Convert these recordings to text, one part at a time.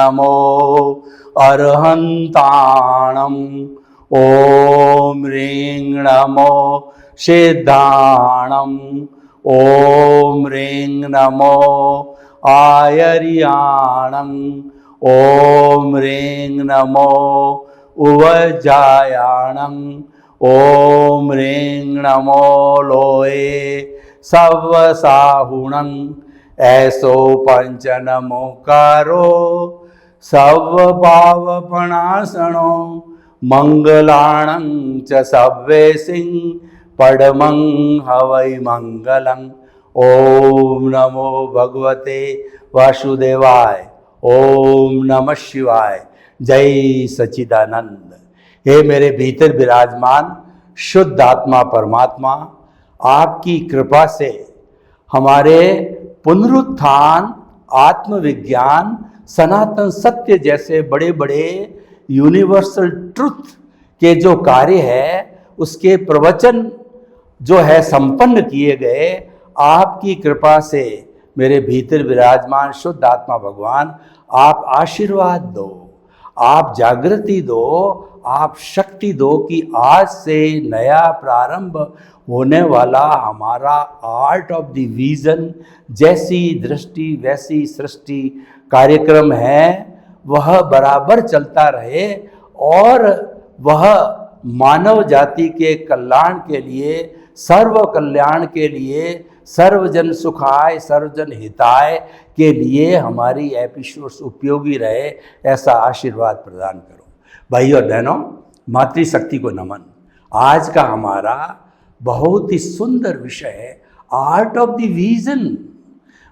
नमो अर्हन्ताणम्। ॐ ह्रीं नमो सिद्धाणम्। ॐ ह्रीं नमो आयर्याणम्। ॐ ह्रीं नमो उवजायाणम्। ॐ ह्रीं नमो लोये सव्वसाहुणम्। ऐसो पंच नमोकारो सव्वपावपणासनो मंगलाणं च सव्वेसिं पडमं हवै मंगलं। ओम नमो भगवते वासुदेवाय। ओम नमः शिवाय। जय सच्चिदानंद। हे मेरे भीतर विराजमान शुद्ध आत्मा परमात्मा, आपकी कृपा से हमारे पुनरुत्थान, आत्मविज्ञान, सनातन सत्य जैसे बड़े बड़े यूनिवर्सल ट्रुथ के जो कार्य है, उसके प्रवचन जो है संपन्न किए गए। आपकी कृपा से मेरे भीतर विराजमान शुद्ध आत्मा भगवान, आप आशीर्वाद दो, आप जागृति दो, आप शक्ति दो कि आज से नया प्रारंभ होने वाला हमारा आर्ट ऑफ द विजन, जैसी दृष्टि वैसी सृष्टि कार्यक्रम है, वह बराबर चलता रहे और वह मानव जाति के कल्याण के लिए, सर्व कल्याण के लिए, सर्वजन सुखाय सर्वजन हिताय के लिए हमारी एपिसोड्स उपयोगी रहे, ऐसा आशीर्वाद प्रदान करो। भाइयों और बहनों, मातृशक्ति को नमन। आज का हमारा बहुत ही सुंदर विषय है आर्ट ऑफ द विजन।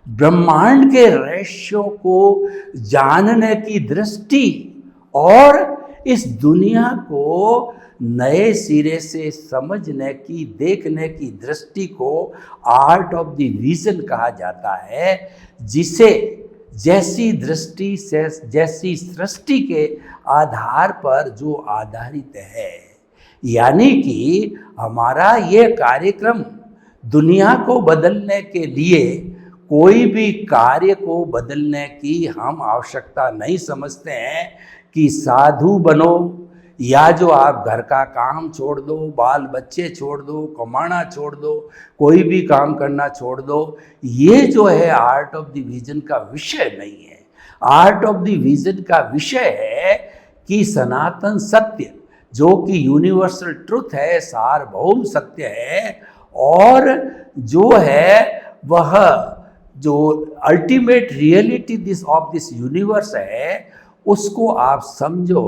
ब्रह्मांड के रहस्यों को जानने की दृष्टि और इस दुनिया को नए सिरे से समझने की, देखने की दृष्टि को आर्ट ऑफ द विजन कहा जाता है, जिसे जैसी दृष्टि से जैसी सृष्टि के आधार पर जो आधारित है। यानी कि हमारा ये कार्यक्रम दुनिया को बदलने के लिए, कोई भी कार्य को बदलने की हम आवश्यकता नहीं समझते हैं कि साधु बनो या जो आप घर का काम छोड़ दो, बाल बच्चे छोड़ दो, कमाना छोड़ दो, कोई भी काम करना छोड़ दो। ये जो है आर्ट ऑफ द विजन का विषय नहीं है। आर्ट ऑफ द विजन का विषय है कि सनातन सत्य जो कि यूनिवर्सल ट्रुथ है, सार्वभौम सत्य है, और जो है वह जो ultimate reality this of this universe है, उसको आप समझो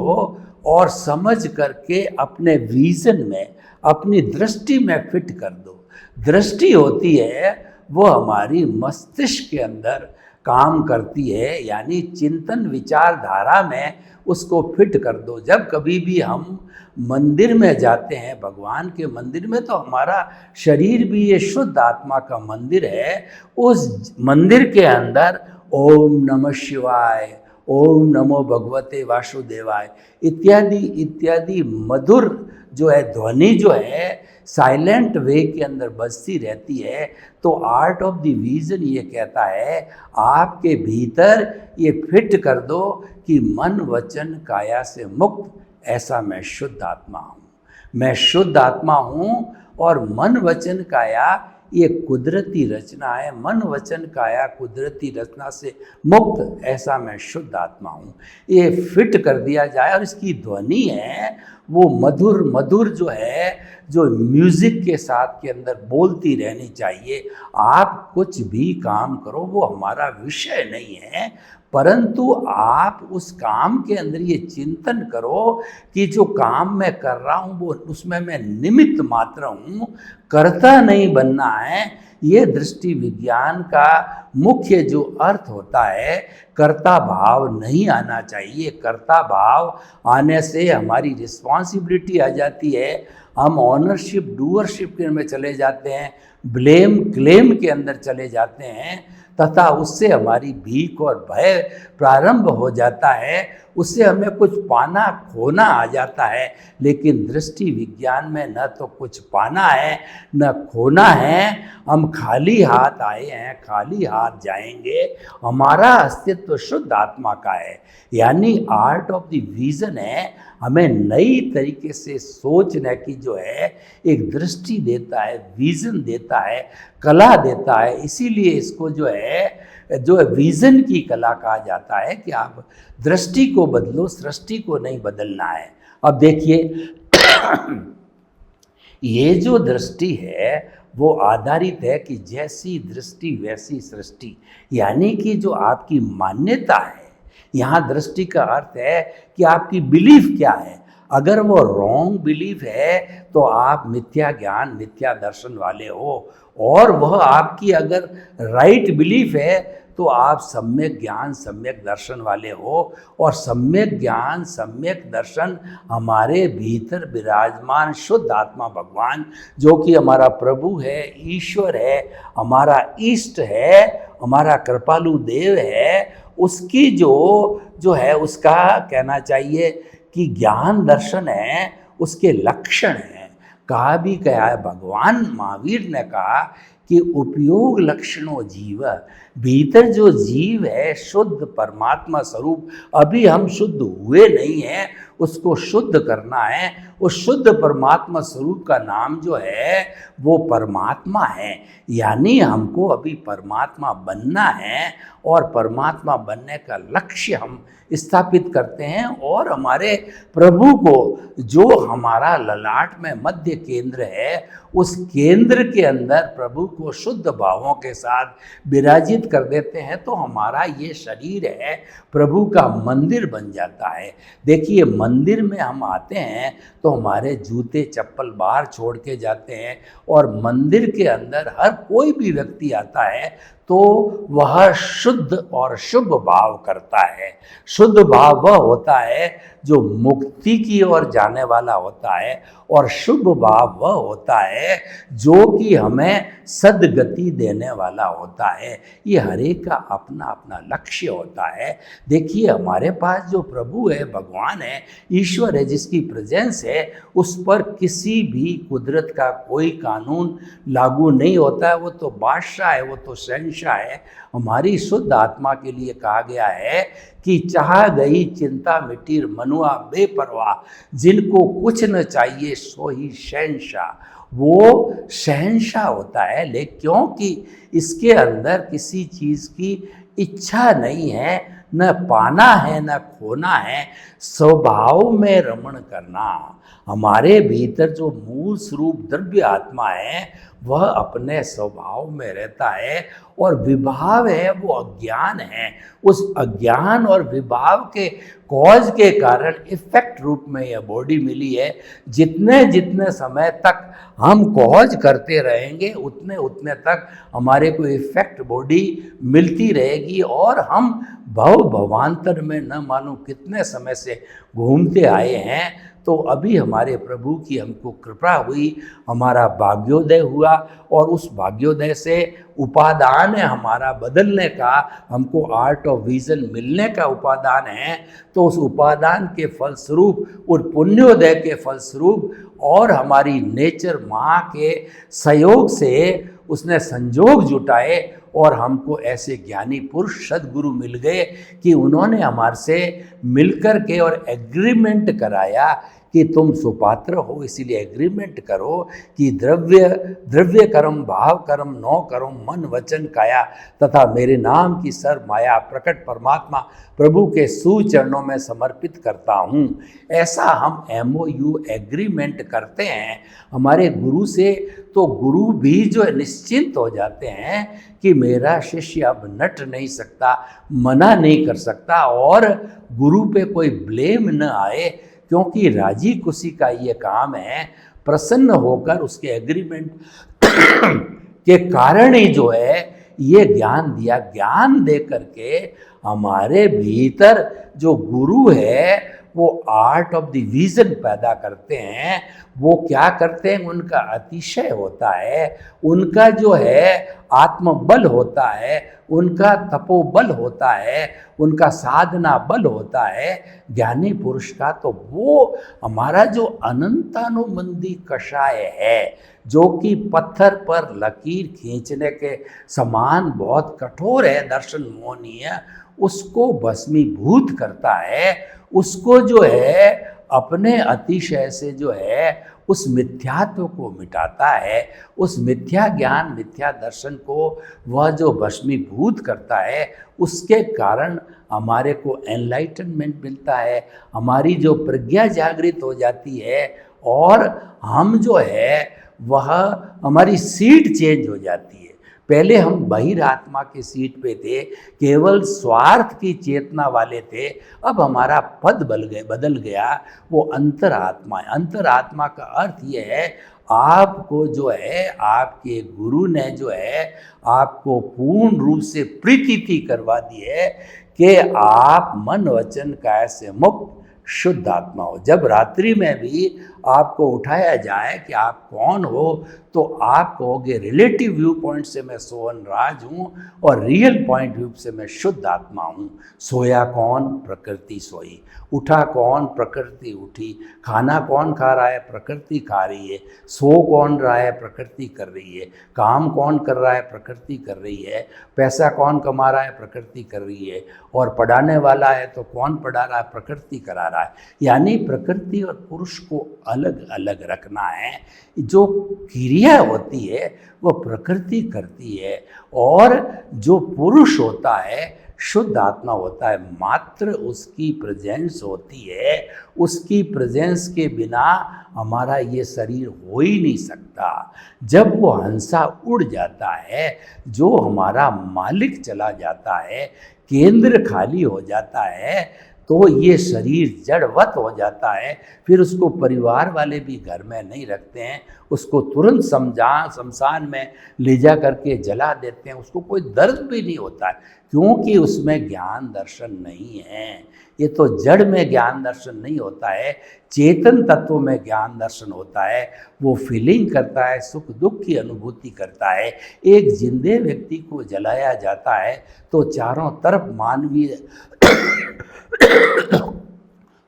और समझ करके अपने विजन में, अपनी दृष्टि में फिट कर दो। दृष्टि होती है वो हमारी मस्तिष्क के अंदर काम करती है, यानी चिंतन विचारधारा में उसको फिट कर दो। जब कभी भी हम मंदिर में जाते हैं, भगवान के मंदिर में, तो हमारा शरीर भी ये शुद्ध आत्मा का मंदिर है। उस मंदिर के अंदर ओम नमः शिवाय, ओम नमो भगवते वासुदेवाय इत्यादि इत्यादि मधुर जो है ध्वनि जो है साइलेंट वे के अंदर बजती रहती है। तो आर्ट ऑफ द विजन ये कहता है आपके भीतर ये फिट कर दो कि मन वचन काया से मुक्त, ऐसा मैं शुद्ध आत्मा हूँ। मैं शुद्ध आत्मा हूँ और मन वचन काया ये कुदरती रचना है। मन वचन काया कुदरती रचना से मुक्त, ऐसा मैं शुद्ध आत्मा हूँ। ये फिट कर दिया जाए और इसकी ध्वनि है वो मधुर मधुर जो है, जो म्यूज़िक के साथ के अंदर बोलती रहनी चाहिए। आप कुछ भी काम करो, वो हमारा विषय नहीं है, परंतु आप उस काम के अंदर ये चिंतन करो कि जो काम मैं कर रहा हूँ वो उसमें मैं निमित्त मात्र हूँ, कर्ता नहीं बनना है। ये दृष्टि विज्ञान का मुख्य जो अर्थ होता है, कर्ता भाव नहीं आना चाहिए। कर्ता भाव आने से हमारी रिस्पॉन्सिबिलिटी आ जाती है, हम ऑनरशिप डूअरशिप के में चले जाते हैं, ब्लेम क्लेम के अंदर चले जाते हैं, तथा उससे हमारी भीख और भय प्रारंभ हो जाता है, उससे हमें कुछ पाना खोना आ जाता है। लेकिन दृष्टि विज्ञान में न तो कुछ पाना है न खोना है, हम खाली हाथ आए हैं, खाली हाथ जाएंगे। हमारा अस्तित्व शुद्ध आत्मा का है, यानी आर्ट ऑफ द विजन है, हमें नई तरीके से सोचने की जो है एक दृष्टि देता है, विजन देता है, कला देता है। इसीलिए इसको जो है विजन की कला कहा जाता है कि आप दृष्टि को बदलो, सृष्टि को नहीं बदलना है। अब देखिए ये जो दृष्टि है वो आधारित है कि जैसी दृष्टि वैसी सृष्टि, यानी कि जो आपकी मान्यता है, यहाँ दृष्टि का अर्थ है कि आपकी बिलीफ क्या है। अगर वो रॉन्ग बिलीफ है तो आप मिथ्या ज्ञान मिथ्या दर्शन वाले हो, और वह आपकी अगर राइट बिलीफ है तो आप सम्यक ज्ञान सम्यक दर्शन वाले हो। और सम्यक ज्ञान सम्यक दर्शन हमारे भीतर विराजमान शुद्ध आत्मा भगवान, जो कि हमारा प्रभु है, ईश्वर है, हमारा इष्ट है, हमारा कृपालु देव है, उसकी जो है उसका कहना चाहिए कि ज्ञान दर्शन है, उसके लक्षण हैं। कहा भी गया है, भगवान महावीर ने कहा कि उपयोग लक्षणों जीव, भीतर जो जीव है शुद्ध परमात्मा स्वरूप, अभी हम शुद्ध हुए नहीं हैं, उसको शुद्ध करना है। उस शुद्ध परमात्मा स्वरूप का नाम जो है वो परमात्मा है, यानी हमको अभी परमात्मा बनना है, और परमात्मा बनने का लक्ष्य हम स्थापित करते हैं। और हमारे प्रभु को, जो हमारा ललाट में मध्य केंद्र है, उस केंद्र के अंदर प्रभु को शुद्ध भावों के साथ विराजित कर देते हैं, तो हमारा ये शरीर है प्रभु का मंदिर बन जाता है। देखिए मंदिर में हम आते हैं तो हमारे जूते चप्पल बाहर छोड़ के जाते हैं, और मंदिर के अंदर हर कोई भी व्यक्ति आता है तो वह शुद्ध और शुभ भाव करता है। शुद्ध भाव वह होता है जो मुक्ति की ओर जाने वाला होता है, और शुभ भाव वह होता है जो कि हमें सद्गति देने वाला होता है। ये हर एक का अपना अपना लक्ष्य होता है। देखिए हमारे पास जो प्रभु है, भगवान है, ईश्वर है, जिसकी प्रेजेंस है, उस पर किसी भी कुदरत का कोई कानून लागू नहीं होता है। वो तो बादशाह है, वो तो शहंशाह है। हमारी शुद्ध आत्मा के लिए कहा गया है कि चाह गई चिंता मिटीर मनुआ बेपरवाह, जिनको कुछ न चाहिए सो ही शहंशाह। वो शहंशाह होता है, लेकिन क्योंकि इसके अंदर किसी चीज़ की इच्छा नहीं है, न पाना है न खोना है, स्वभाव में रमण करना। हमारे भीतर जो मूल स्वरूप द्रव्य आत्मा है वह अपने स्वभाव में रहता है, और विभाव है वो अज्ञान है। उस अज्ञान और विभाव के कॉज के कारण इफेक्ट रूप में यह बॉडी मिली है। जितने जितने समय तक हम कॉज करते रहेंगे उतने उतने तक हमारे को इफेक्ट बॉडी मिलती रहेगी, और हम भव भवांतर में न मालूम कितने समय से घूमते आए हैं। तो अभी हमारे प्रभु की हमको कृपा हुई, हमारा भाग्योदय हुआ, और उस भाग्योदय से उपादान है हमारा बदलने का, हमको आर्ट ऑफ विजन मिलने का उपादान है। तो उस उपादान के फलस्वरूप, उस पुण्योदय के फलस्वरूप, और हमारी नेचर माँ के सहयोग से उसने संजोग जुटाए, और हमको ऐसे ज्ञानी पुरुष सद्गुरु मिल गए कि उन्होंने हमारे से मिलकर के और एग्रीमेंट कराया कि तुम सुपात्र हो, इसीलिए एग्रीमेंट करो कि द्रव्य कर्म भाव कर्म नौ कर्म मन वचन काया तथा मेरे नाम की सर माया प्रकट परमात्मा प्रभु के सुचरणों में समर्पित करता हूँ। ऐसा हम MOU एग्रीमेंट करते हैं हमारे गुरु से, तो गुरु भी जो निश्चिंत हो जाते हैं कि मेरा शिष्य अब नट नहीं सकता, मना नहीं कर सकता, और गुरु पे कोई ब्लेम न आए, क्योंकि राजी खुशी का ये काम है। प्रसन्न होकर उसके एग्रीमेंट के कारण ही जो है ये ज्ञान दिया। ज्ञान दे करके हमारे भीतर जो गुरु है वो आर्ट ऑफ द विजन पैदा करते हैं। वो क्या करते हैं, उनका अतिशय होता है, उनका जो है आत्मबल होता है, उनका तपोबल होता है, उनका साधना बल होता है ज्ञानी पुरुष का। तो वो हमारा जो अनंतानुबंधी कषाय है, जो कि पत्थर पर लकीर खींचने के समान बहुत कठोर है, दर्शन मोहनीय, उसको भस्मीभूत करता है, उसको जो है अपने अतिशय से जो है उस मिथ्यात्व को मिटाता है, उस मिथ्या ज्ञान मिथ्या दर्शन को वह जो भस्मीभूत करता है, उसके कारण हमारे को एनलाइटनमेंट मिलता है, हमारी जो प्रज्ञा जागृत हो जाती है और हम जो है वह हमारी सीट चेंज हो जाती है। पहले हम बहिरात्मा की सीट पे थे, केवल स्वार्थ की चेतना वाले थे, अब हमारा पद बदल गया, वो अंतरात्मा है। अंतरात्मा का अर्थ ये है, आपको जो है आपके गुरु ने जो है आपको पूर्ण रूप से प्रीति करवा दी है कि आप मन वचन काया से मुक्त शुद्ध आत्मा हो। जब रात्रि में भी आपको उठाया जाए कि आप कौन हो, तो आप कहोगे रिलेटिव व्यू पॉइंट से मैं सोहन राज हूँ और रियल पॉइंट व्यू से मैं शुद्ध आत्मा हूँ। सोया कौन, प्रकृति सोई। उठा कौन, प्रकृति उठी। खाना कौन खा रहा है, प्रकृति खा रही है। सो कौन रहा है, प्रकृति कर रही है। काम कौन कर रहा है, प्रकृति कर रही है। पैसा कौन कमा रहा है, प्रकृति कर रही है। और पढ़ाने वाला है तो कौन पढ़ा रहा है, प्रकृति करा रहा है। यानी प्रकृति और पुरुष को अलग अलग रखना है। जो क्रिया होती है वो प्रकृति करती है, और जो पुरुष होता है, शुद्ध आत्मा होता है, मात्र उसकी प्रेजेंस होती है। उसकी प्रेजेंस के बिना हमारा ये शरीर हो ही नहीं सकता। जब वो हंसा उड़ जाता है, जो हमारा मालिक चला जाता है, केंद्र खाली हो जाता है, तो ये शरीर जड़वत हो जाता है। फिर उसको परिवार वाले भी घर में नहीं रखते हैं, उसको तुरंत शमशान में ले जा करके जला देते हैं। उसको कोई दर्द भी नहीं होता है, क्योंकि उसमें ज्ञान दर्शन नहीं है। ये तो जड़ में ज्ञान दर्शन नहीं होता है, चेतन तत्व में ज्ञान दर्शन होता है। वो फीलिंग करता है, सुख दुख की अनुभूति करता है। एक जिंदे व्यक्ति को जलाया जाता है तो चारों तरफ मानवीय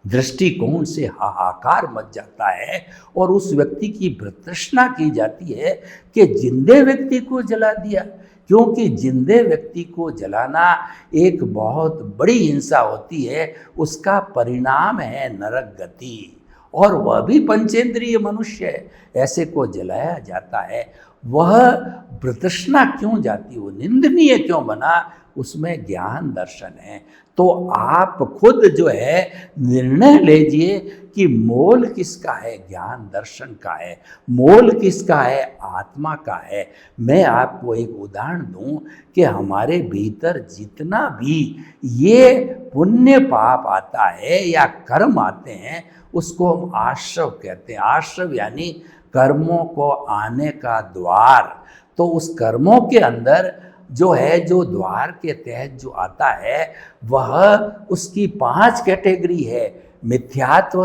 दृष्टिकोण से हाहाकार मच जाता है, और उस व्यक्ति की तृष्णा की जाती है कि जिंदे व्यक्ति को जला दिया। क्योंकि जिंदे व्यक्ति को जलाना एक बहुत बड़ी हिंसा होती है, उसका परिणाम है नरक गति, और वह भी पंचेंद्रिय मनुष्य है, ऐसे को जलाया जाता है। वह तृष्णा क्यों जाती, वो निंदनीय क्यों बना, उसमें ज्ञान दर्शन है। तो आप खुद जो है निर्णय लीजिए कि मोल किसका है, ज्ञान दर्शन का है, मोल किसका है, आत्मा का है। मैं आपको एक उदाहरण दूं कि हमारे भीतर जितना भी ये पुण्य पाप आता है या कर्म आते हैं, उसको हम आश्रव कहते हैं। आश्रव यानी कर्मों को आने का द्वार। तो उस कर्मों के अंदर जो है, जो द्वार के तहत जो आता है, वह उसकी 5 कैटेगरी है: मिथ्यात्व,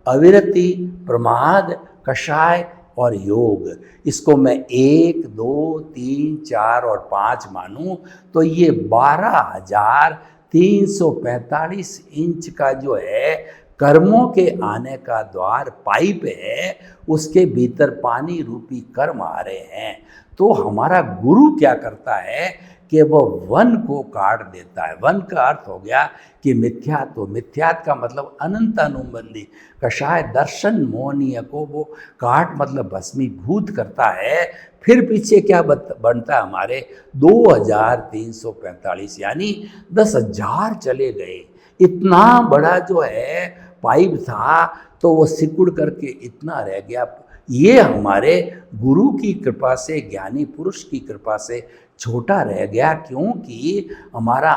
अविरति, प्रमाद, कषाय और योग। इसको मैं 1, 2, 3, 4 और 5 मानूं तो ये 12,345 इंच का जो है कर्मों के आने का द्वार पाइप है, उसके भीतर पानी रूपी कर्म आ रहे हैं। तो हमारा गुरु क्या करता है कि वह वन को काट देता है। वन का अर्थ हो गया कि मिथ्यात्व। मिथ्यात्व का मतलब अनंतानुबंधी कषाय दर्शन मोहनीय को वो काट मतलब भस्मीभूत करता है। फिर पीछे क्या बनता है हमारे 2,345, यानी 10,000 चले गए। इतना बड़ा जो है पाइप था तो वो सिकुड़ करके इतना रह गया। ये हमारे गुरु की कृपा से, ज्ञानी पुरुष की कृपा से छोटा रह गया, क्योंकि हमारा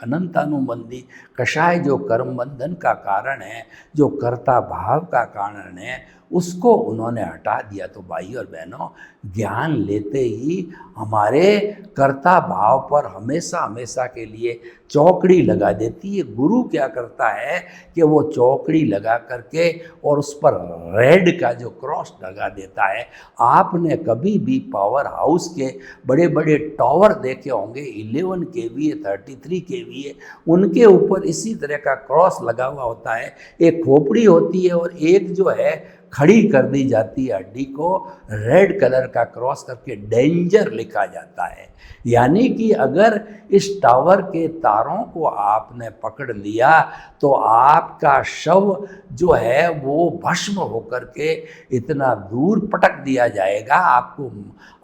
अनंतानुबंधी कषाय जो कर्म बंधन का कारण है, जो कर्ता भाव का कारण है, उसको उन्होंने हटा दिया। तो भाई और बहनों, ज्ञान लेते ही हमारे कर्ता भाव पर हमेशा हमेशा के लिए चौकड़ी लगा देती है। गुरु क्या करता है कि वो चौकड़ी लगा करके और उस पर रेड का जो क्रॉस लगा देता है। आपने कभी भी पावर हाउस के बड़े बड़े टावर देखे होंगे, 11 केवीए, 33 केवीए, उनके ऊपर इसी तरह का क्रॉस लगा हुआ होता है। एक खोपड़ी होती है और एक जो है खड़ी कर दी जाती है हड्डी को, रेड कलर का क्रॉस करके डेंजर लिखा जाता है। यानी कि अगर इस टावर के तारों को आपने पकड़ लिया तो आपका शव जो है वो भस्म होकर के इतना दूर पटक दिया जाएगा,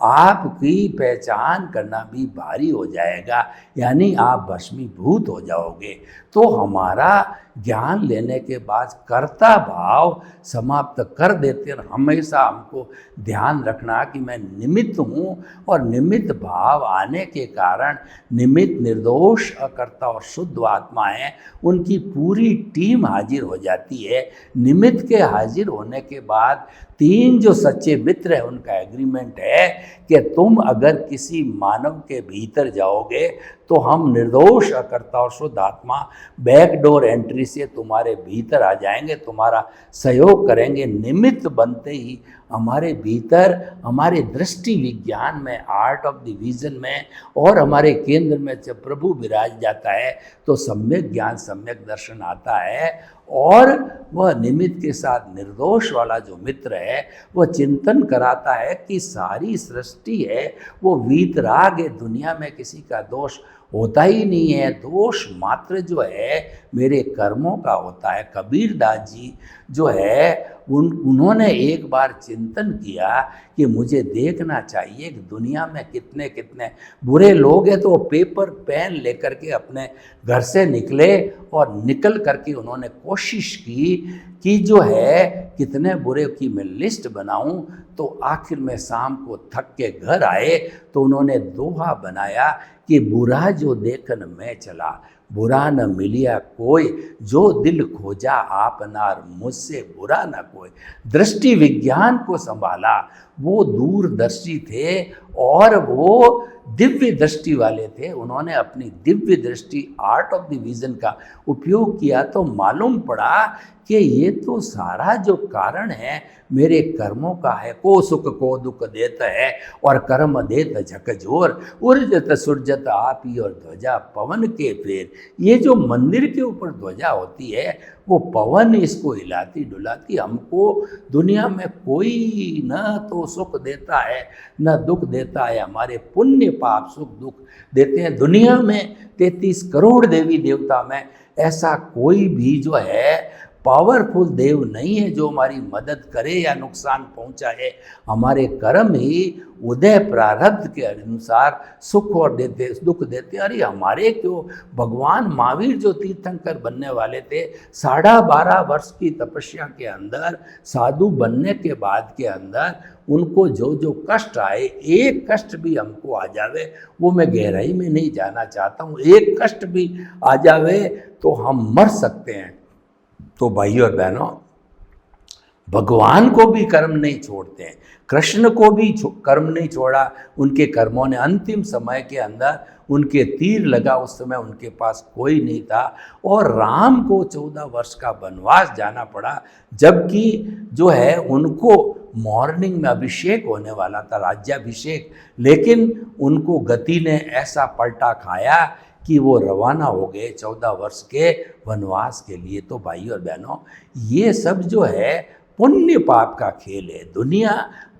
आपकी पहचान करना भी भारी हो जाएगा, यानी आप भस्मीभूत हो जाओगे। तो हमारा ज्ञान लेने के बाद कर्ता भाव समाप्त कर देते हैं। हमेशा हमको ध्यान रखना कि मैं निमित्त हूँ, और निमित्त भाव आने के कारण निमित्त, निर्दोष, अकर्ता और शुद्ध आत्मा है, उनकी पूरी टीम हाजिर हो जाती है। निमित्त के हाजिर होने के बाद 3 जो सच्चे मित्र हैं उनका एग्रीमेंट है कि तुम अगर किसी मानव के भीतर जाओगे तो हम निर्दोष, अकर्ता और शुद्ध आत्मा बैकडोर एंट्री से तुम्हारे भीतर आ जाएंगे, तुम्हारा सहयोग करेंगे। निमित्त बनते ही हमारे भीतर, हमारे दृष्टि विज्ञान में, आर्ट ऑफ द विजन में और हमारे केंद्र में जब प्रभु विराज जाता है तो सम्यक ज्ञान, सम्यक दर्शन आता है। और वह निमित्त के साथ निर्दोष वाला जो मित्र है वह चिंतन कराता है कि सारी सृष्टि है वो वीतराग है, दुनिया में किसी का दोष होता ही नहीं है, दोष मात्र जो है मेरे कर्मों का होता है। कबीर दास जी जो है उन्होंने एक बार चिंतन किया कि मुझे देखना चाहिए कि दुनिया में कितने कितने बुरे लोग हैं, तो वो पेपर पेन लेकर के अपने घर से निकले और निकल करके उन्होंने कोशिश की कि जो है कितने बुरे की मैं लिस्ट बनाऊं। तो आखिर में शाम को थक के घर आए तो उन्होंने दोहा बनाया कि बुरा जो देखन मैं चला, बुरा न मिलिया कोई, जो दिल खोजा आपनार, मुझसे बुरा न कोई। दृष्टि विज्ञान को संभाला, वो दूरदर्शी थे और वो दिव्य दृष्टि वाले थे। उन्होंने अपनी दिव्य दृष्टि, आर्ट ऑफ द विजन का उपयोग किया तो मालूम पड़ा कि ये तो सारा जो कारण है मेरे कर्मों का है। को सुख को दुख देता है और कर्म देत झकझोर, उर्जत सुरजत आपी और ध्वजा पवन के फेर। ये जो मंदिर के ऊपर ध्वजा होती है वो पवन इसको हिलाती डुलाती। हमको दुनिया में कोई न तो सुख देता है न दुख देता है, हमारे पुण्य पाप सुख दुख देते हैं। दुनिया में 33 करोड़ देवी देवता में ऐसा कोई भी जो है पावरफुल देव नहीं है जो हमारी मदद करे या नुकसान पहुंचाए। हमारे कर्म ही उदय प्रारब्ध के अनुसार सुख और देते, दुख देते। अरे हमारे क्यों, भगवान महावीर जो तीर्थंकर बनने वाले थे, 12.5 वर्ष की तपस्या के अंदर, साधु बनने के बाद के अंदर उनको जो जो कष्ट आए, एक कष्ट भी हमको आ जावे, वो मैं गहराई में नहीं जाना चाहता हूँ, एक कष्ट भी आ जावे तो हम मर सकते हैं। तो भाइयों और बहनों, भगवान को भी कर्म नहीं छोड़ते हैं, कृष्ण को भी कर्म नहीं छोड़ा। उनके कर्मों ने अंतिम समय के अंदर उनके तीर लगा, उस समय उनके पास कोई नहीं था। और राम को 14 वर्ष का वनवास जाना पड़ा, जबकि जो है उनको मॉर्निंग में अभिषेक होने वाला था, राज्याभिषेक। लेकिन उनको गति ने ऐसा पलटा खाया कि वो रवाना हो गए 14 वर्ष के वनवास के लिए। तो भाई और बहनों, ये सब जो है पुण्य पाप का खेल है। दुनिया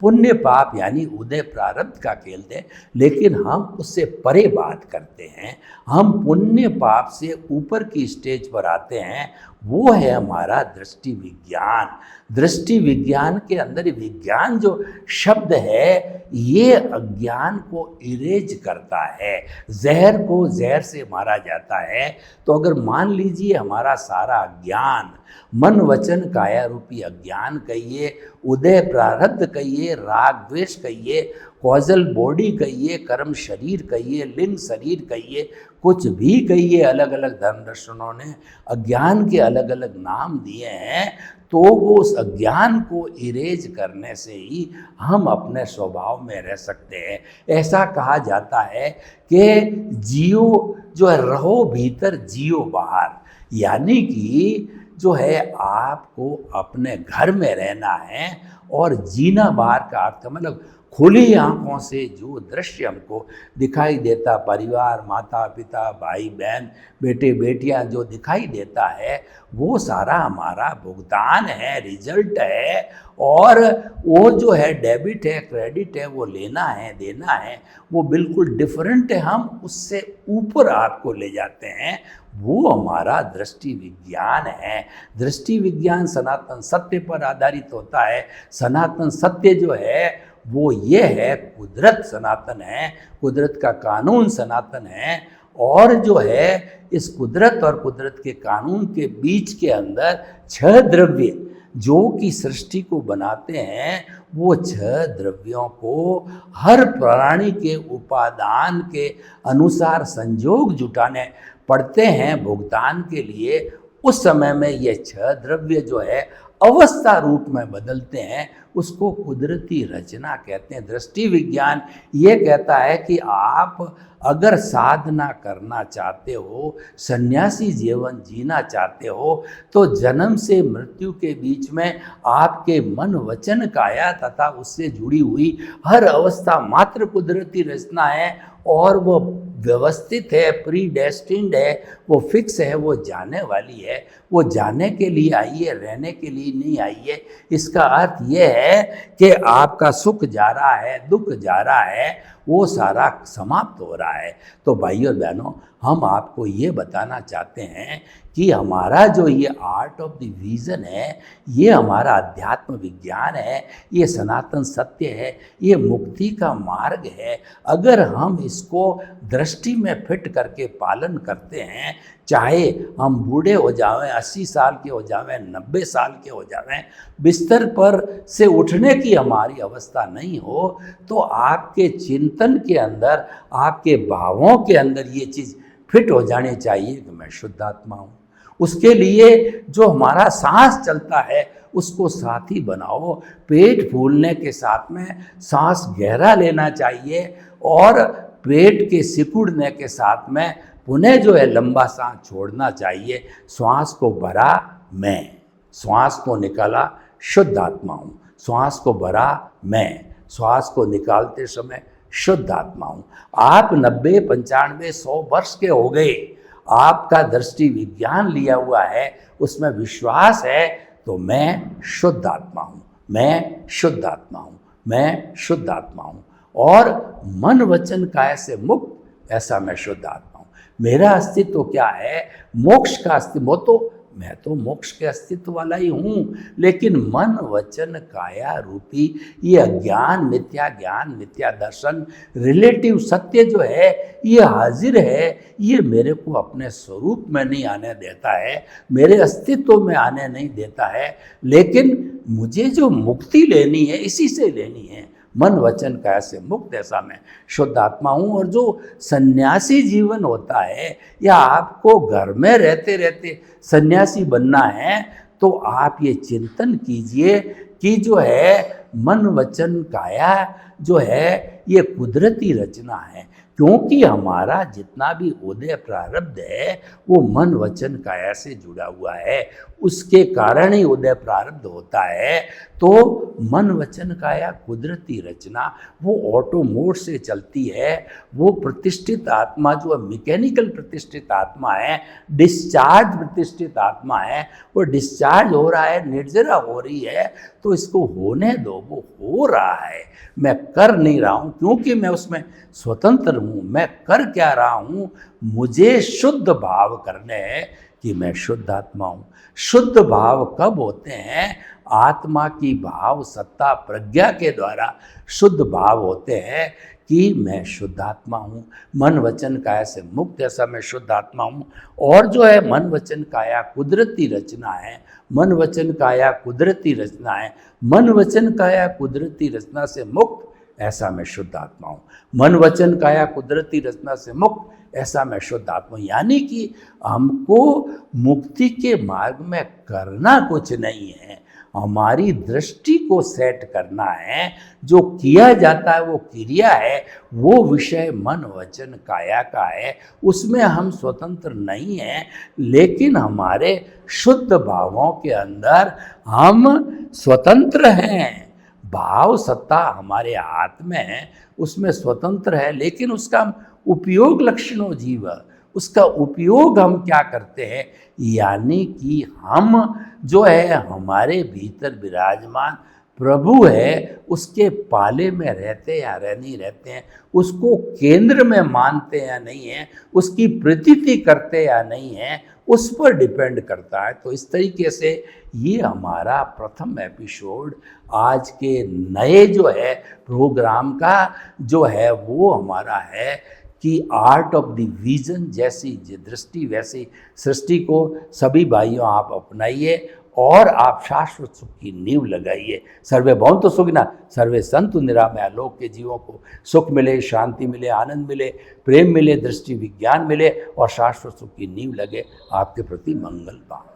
पुण्य पाप यानी उदय प्रारब्ध का खेल है, लेकिन हम उससे परे बात करते हैं। हम पुण्य पाप से ऊपर की स्टेज पर आते हैं, वो है हमारा दृष्टि विज्ञान। दृष्टि विज्ञान के अंदर विज्ञान जो शब्द है ये अज्ञान को इरेज करता है, जहर को जहर से मारा जाता है। तो अगर मान लीजिए हमारा सारा अज्ञान, मन वचन काया रूपी अज्ञान कहिए, उदय प्रारब्ध कहिए, कहिए, राग द्वेष कहिए, कॉजल बॉडी कहिए, कर्म शरीर कहिए, लिंग शरीर कहिए, कुछ भी कहिए, अलग अलग धर्म दर्शनों ने अज्ञान के अलग अलग नाम दिए हैं। तो वो उस अज्ञान को इरेज करने से ही हम अपने स्वभाव में रह सकते हैं। ऐसा कहा जाता है कि जियो जो है रहो भीतर जियो बाहर, यानी कि जो है आपको अपने घर में रहना है और जीना बाहर का अर्थ मतलब खुली आंखों से जो दृश्य हमको दिखाई देता, परिवार, माता पिता, भाई बहन, बेटे बेटियां जो दिखाई देता है, वो सारा हमारा भुगतान है, रिजल्ट है। और वो जो है डेबिट है, क्रेडिट है, वो लेना है, देना है, वो बिल्कुल डिफरेंट है। हम उससे ऊपर आपको ले जाते हैं, वो हमारा दृष्टि विज्ञान है। दृष्टि विज्ञान सनातन सत्य पर आधारित होता है। सनातन सत्य जो है वो ये है, कुदरत सनातन है, कुदरत का कानून सनातन है। और जो है इस कुदरत और कुदरत के कानून के बीच के अंदर 6 द्रव्य जो कि सृष्टि को बनाते हैं, वो 6 द्रव्यों को हर प्राणी के उपादान के अनुसार संयोग जुटाने पड़ते हैं भुगतान के लिए। उस समय में ये 6 द्रव्य जो है अवस्था रूप में बदलते हैं, उसको कुदरती रचना कहते हैं। दृष्टि विज्ञान ये कहता है कि आप अगर साधना करना चाहते हो, सन्यासी जीवन जीना चाहते हो, तो जन्म से मृत्यु के बीच में आपके मन वचन काया तथा उससे जुड़ी हुई हर अवस्था मात्र कुदरती रचना है और वो व्यवस्थित है, प्री डेस्टिन्ड है, वो फिक्स है, वो जाने वाली है। वो जाने के लिए आई है, रहने के लिए नहीं आई है। इसका अर्थ ये है कि आपका सुख जा रहा है, दुख जा रहा है, वो सारा समाप्त हो रहा है। तो भाइयों और बहनों, हम आपको ये बताना चाहते हैं कि हमारा जो ये आर्ट ऑफ द विजन है, ये हमारा अध्यात्म विज्ञान है, ये सनातन सत्य है, ये मुक्ति का मार्ग है। अगर हम इसको दृष्टि में फिट करके पालन करते हैं, चाहे हम बूढ़े हो जावें, 80 साल के हो जावें, 90 साल के हो जावें, बिस्तर पर से उठने की हमारी अवस्था नहीं हो, तो आपके चिंतन के अंदर, आपके भावों के अंदर ये चीज़ फिट हो जानी चाहिए कि मैं शुद्ध आत्मा हूँ। उसके लिए जो हमारा सांस चलता है उसको साथी बनाओ। पेट फूलने के साथ में सांस गहरा लेना चाहिए और पेट के सिकुड़ने के साथ में पुनः जो है लंबा सांस छोड़ना चाहिए। श्वास को भरा मैं, श्वास को निकाला शुद्ध आत्मा हूँ, श्वास को भरा मैं, श्वास को निकालते समय शुद्ध आत्मा हूँ। आप 90, 95, 100 वर्ष के हो गए, आपका दृष्टि विज्ञान लिया हुआ है, उसमें विश्वास है, तो मैं शुद्ध आत्मा हूँ, मैं शुद्ध आत्मा हूँ, मैं शुद्ध आत्मा हूँ। और मन वचन काया से मुक्त, ऐसा मैं शुद्ध आत्मा हूँ। मेरा अस्तित्व क्या है? मोक्ष का अस्तित्व। तो मैं तो मोक्ष के अस्तित्व वाला ही हूँ, लेकिन मन वचन काया रूपी ये अज्ञान, मिथ्या ज्ञान, मिथ्या दर्शन, रिलेटिव सत्य जो है ये हाजिर है, ये मेरे को अपने स्वरूप में नहीं आने देता है, मेरे अस्तित्व में आने नहीं देता है। लेकिन मुझे जो मुक्ति लेनी है, इसी से लेनी है। मन वचन काया से मुक्त, ऐसा मैं शुद्ध आत्मा हूँ। और जो सन्यासी जीवन होता है, या आपको घर में रहते रहते सन्यासी बनना है, तो आप ये चिंतन कीजिए कि जो है मन वचन काया जो है ये कुदरती रचना है। क्योंकि हमारा जितना भी उदय प्रारब्ध है वो मन वचन काया से जुड़ा हुआ है, उसके कारण ही उदय प्रारब्ध होता है। तो मन वचन काया कुदरती रचना वो ऑटो मोड से चलती है। वो प्रतिष्ठित आत्मा जो मैकेनिकल प्रतिष्ठित आत्मा है, डिस्चार्ज प्रतिष्ठित आत्मा है, वो डिस्चार्ज हो रहा है, निर्जरा हो रही है, तो इसको होने दो। वो हो रहा है, मैं कर नहीं रहा हूँ, क्योंकि मैं उसमें स्वतंत्र हूँ। मैं कर क्या रहा हूँ? मुझे शुद्ध भाव करने हैं कि मैं शुद्ध आत्मा हूँ। शुद्ध भाव कब होते हैं? आत्मा की भाव सत्ता प्रज्ञा के द्वारा शुद्ध भाव होते हैं कि मैं शुद्ध आत्मा हूँ, मन वचन काया से मुक्त ऐसा मैं शुद्ध आत्मा हूँ। और जो है मन वचन काया कुदरती रचना है, मन वचन काया कुदरती रचना है, मन वचन काया कुदरती रचना से मुक्त ऐसा मैं शुद्ध आत्मा हूँ, मन वचन काया कुदरती रचना से मुक्त ऐसा मैं शुद्ध आत्मा हूँ। यानी कि हमको मुक्ति के मार्ग में करना कुछ नहीं है, हमारी दृष्टि को सेट करना है। जो किया जाता है वो क्रिया है, वो विषय मन वचन काया का है, उसमें हम स्वतंत्र नहीं हैं, लेकिन हमारे शुद्ध भावों के अंदर हम स्वतंत्र हैं। भाव सत्ता हमारे हाथ में है, उसमें स्वतंत्र है, लेकिन उसका उपयोग लक्षणों जीव, उसका उपयोग हम क्या करते हैं, यानी कि हम जो है हमारे भीतर विराजमान प्रभु है, उसके पाले में रहते या नहीं रहते हैं, उसको केंद्र में मानते या नहीं है, उसकी प्रतीति करते या नहीं है, उस पर डिपेंड करता है। तो इस तरीके से ये हमारा प्रथम एपिसोड आज के नए जो है प्रोग्राम का जो है वो हमारा है कि आर्ट ऑफ द विजन, जैसी दृष्टि वैसी सृष्टि को सभी भाइयों आप अपनाइए और आप शाश्वत सुख की नींव लगाइए। सर्वे भवन्तु सुखिनः, सर्वे सन्तु निरामया। लोक के जीवों को सुख मिले, शांति मिले, आनंद मिले, प्रेम मिले, दृष्टि विज्ञान मिले और शाश्वत सुख की नींव लगे। आपके प्रति मंगल पाऊं।